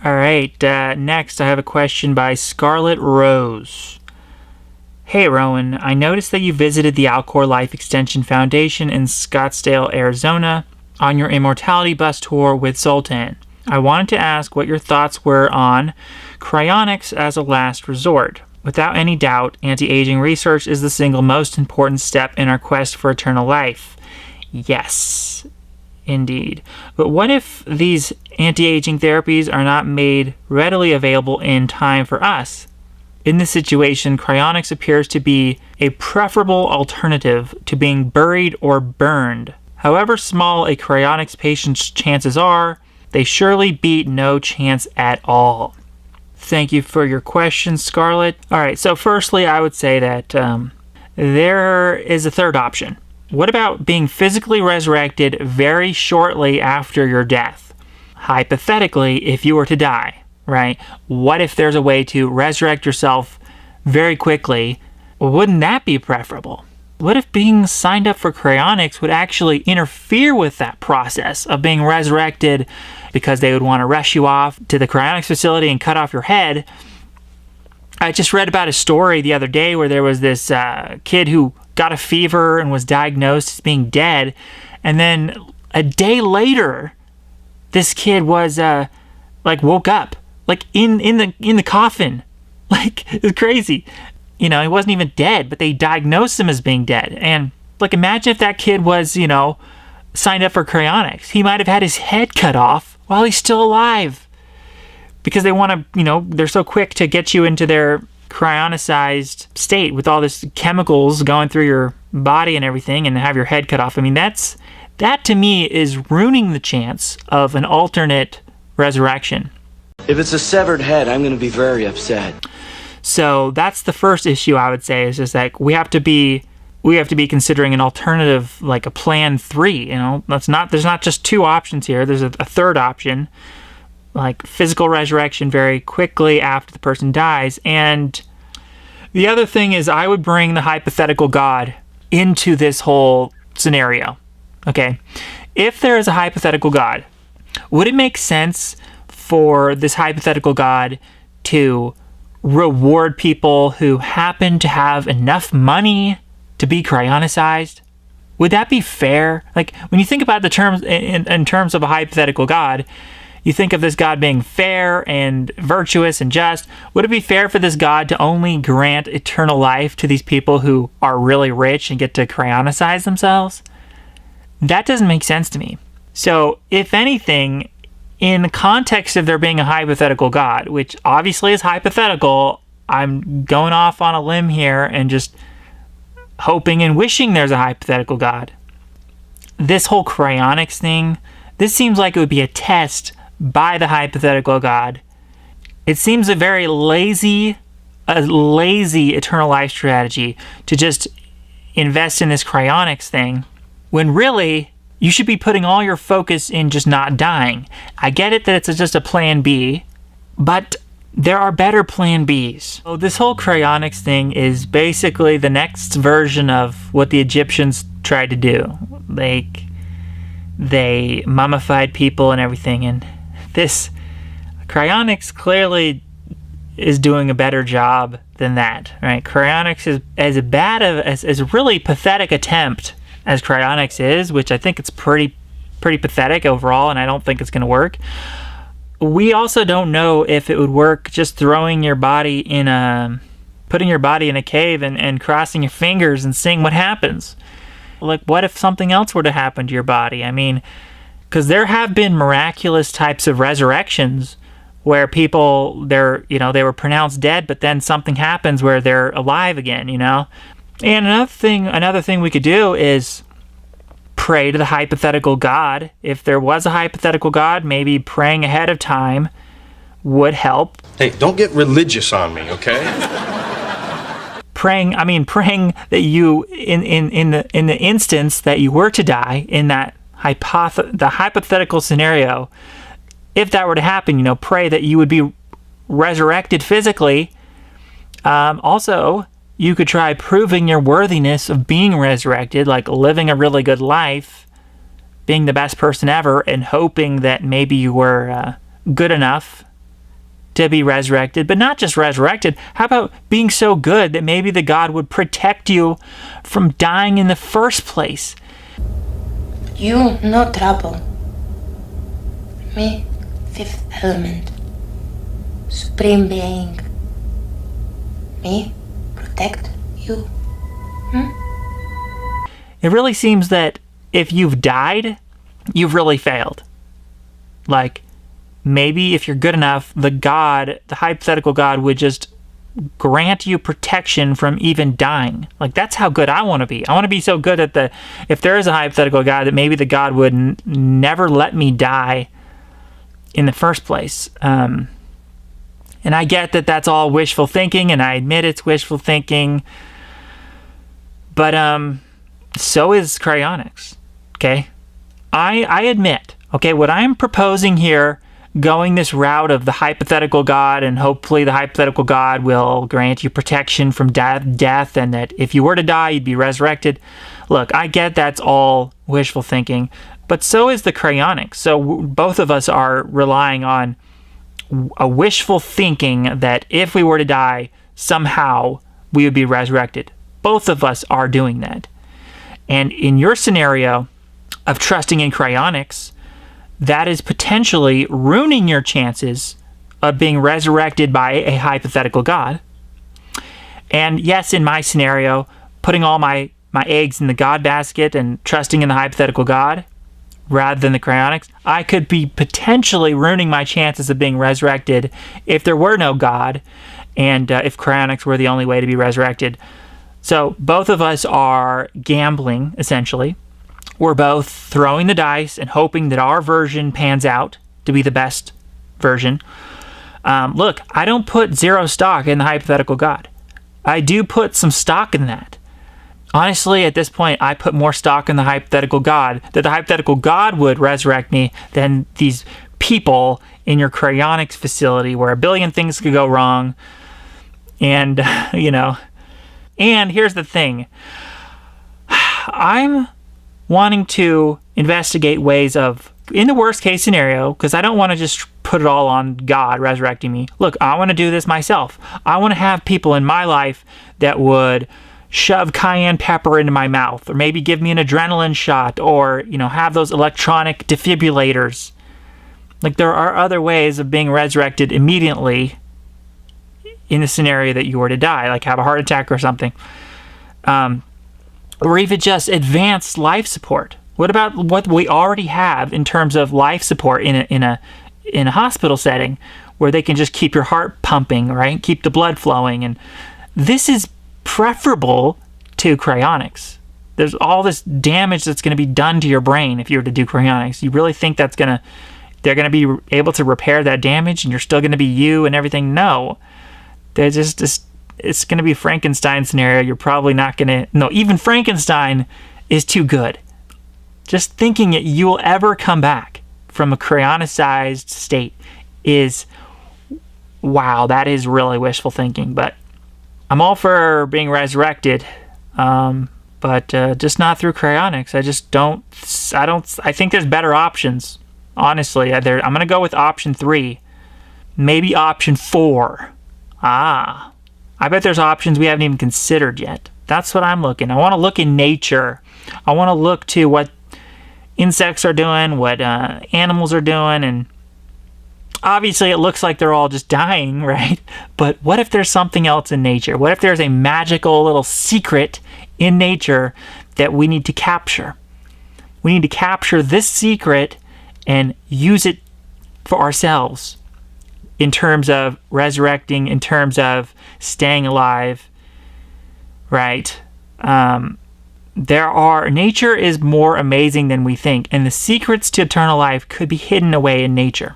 All right, next I have a question by Scarlet Rose. Hey Rowan, I noticed that you visited the Alcor Life Extension Foundation in Scottsdale, Arizona on your Immortality Bus tour with Zoltan. I wanted to ask what your thoughts were on cryonics as a last resort. Without any doubt, anti-aging research is the single most important step in our quest for eternal life. Yes, indeed. But what if these anti-aging therapies are not made readily available in time for us? In this situation, cryonics appears to be a preferable alternative to being buried or burned. However small a cryonics patient's chances are, they surely beat no chance at all. Thank you for your question, Scarlett. All right, so firstly, I would say that there is a third option. What about being physically resurrected very shortly after your death? Hypothetically, if you were to die, right? What if there's a way to resurrect yourself very quickly? Wouldn't that be preferable? What if being signed up for cryonics would actually interfere with that process of being resurrected because they would want to rush you off to the cryonics facility and cut off your head? I just read about a story the other day where there was this kid who got a fever and was diagnosed as being dead, and then a day later, this kid was woke up in the coffin. It's crazy. He wasn't even dead, but they diagnosed him as being dead. And imagine if that kid was signed up for cryonics. He might have had his head cut off while he's still alive, because they want to, they're so quick to get you into their cryonicized state with all this chemicals going through your body and everything, and have your head cut off. I mean, that to me is ruining the chance of an alternate resurrection. If it's a severed head, I'm going to be very upset. So that's the first issue I would say, is just we have to be considering an alternative, like a plan 3. There's not just 2 options here. There's a third option, like physical resurrection very quickly after the person dies. And the other thing is, I would bring the hypothetical God into this whole scenario. Okay, if there is a hypothetical God, would it make sense for this hypothetical God to reward people who happen to have enough money to be cryonicized? Would that be fair? When you think about the terms in terms of a hypothetical God, you think of this God being fair and virtuous and just. Would it be fair for this God to only grant eternal life to these people who are really rich and get to cryonicize themselves? That doesn't make sense to me. So, if anything, in the context of there being a hypothetical God, which obviously is hypothetical, I'm going off on a limb here and just hoping and wishing there's a hypothetical God. This whole cryonics thing, this seems like it would be a test by the hypothetical God. It seems a very lazy eternal life strategy to just invest in this cryonics thing, when really you should be putting all your focus in just not dying. I get it that it's just a plan B, but there are better plan Bs. So this whole cryonics thing is basically the next version of what the Egyptians tried to do. They mummified people and everything, and this cryonics clearly is doing a better job than that, right? Cryonics is as a really pathetic attempt as cryonics is, which I think it's pretty pathetic overall, and I don't think it's going to work. We also don't know if it would work just putting your body in a cave and crossing your fingers and seeing what happens. What if something else were to happen to your body? I mean, because there have been miraculous types of resurrections where people, they were pronounced dead, but then something happens where they're alive again, And another thing we could do is pray to the hypothetical God. If there was a hypothetical God, maybe praying ahead of time would help. Hey, don't get religious on me, okay? Praying that you, in the instance that you were to die, in that the hypothetical scenario, if that were to happen, pray that you would be resurrected physically. Also, you could try proving your worthiness of being resurrected, like living a really good life, being the best person ever, and hoping that maybe you were good enough to be resurrected, but not just resurrected. How about being so good that maybe the God would protect you from dying in the first place? You, no trouble. Me, fifth element. Supreme being. Me, protect you. It really seems that if you've died, you've really failed. Like, maybe if you're good enough, the hypothetical God would just grant you protection from even dying. Like, that's how good I want to be. I want to be so good that if there is a hypothetical God, that maybe the God would never let me die in the first place. And I get that that's all wishful thinking, and I admit it's wishful thinking. But so is cryonics. Okay? I admit, okay, what I'm proposing here, going this route of the hypothetical God, and hopefully the hypothetical God will grant you protection from death, and that if you were to die, you'd be resurrected. Look, I get that's all wishful thinking, but so is the cryonics. So both of us are relying on a wishful thinking that if we were to die, somehow we would be resurrected. Both of us are doing that. And in your scenario of trusting in cryonics, that is potentially ruining your chances of being resurrected by a hypothetical God. And yes, in my scenario, putting all my eggs in the God basket and trusting in the hypothetical God rather than the cryonics, I could be potentially ruining my chances of being resurrected if there were no God, and if cryonics were the only way to be resurrected. So both of us are gambling, essentially. We're both throwing the dice and hoping that our version pans out to be the best version. Look, I don't put zero stock in the hypothetical God. I do put some stock in that. Honestly, at this point, I put more stock in the hypothetical God, that the hypothetical God would resurrect me, than these people in your cryonics facility where a billion things could go wrong. And, and here's the thing. I'm wanting to investigate ways of, in the worst case scenario, because I don't want to just put it all on God resurrecting me. Look, I want to do this myself. I want to have people in my life that would shove cayenne pepper into my mouth, or maybe give me an adrenaline shot, or, have those electronic defibrillators. Like, there are other ways of being resurrected immediately in the scenario that you were to die, like have a heart attack or something. Or even just advanced life support. What about what we already have in terms of life support in a hospital setting, where they can just keep your heart pumping, right? Keep the blood flowing. And this is preferable to cryonics. There's all this damage that's going to be done to your brain if you were to do cryonics. You really think they're going to be able to repair that damage and you're still going to be you and everything? No. They're just it's going to be a Frankenstein scenario. You're probably not going to... No, even Frankenstein is too good. Just thinking that you will ever come back from a cryonicized state is... Wow, that is really wishful thinking. But I'm all for being resurrected, but just not through cryonics. I think there's better options. Honestly, I'm going to go with option 3. Maybe option 4. I bet there's options we haven't even considered yet. That's what I'm looking. I want to look in nature. I want to look to what insects are doing, what animals are doing, and obviously it looks like they're all just dying, right? But what if there's something else in nature? What if there's a magical little secret in nature that we need to capture? We need to capture this secret and use it for ourselves, in terms of resurrecting, in terms of staying alive, right? Nature is more amazing than we think, and the secrets to eternal life could be hidden away in nature.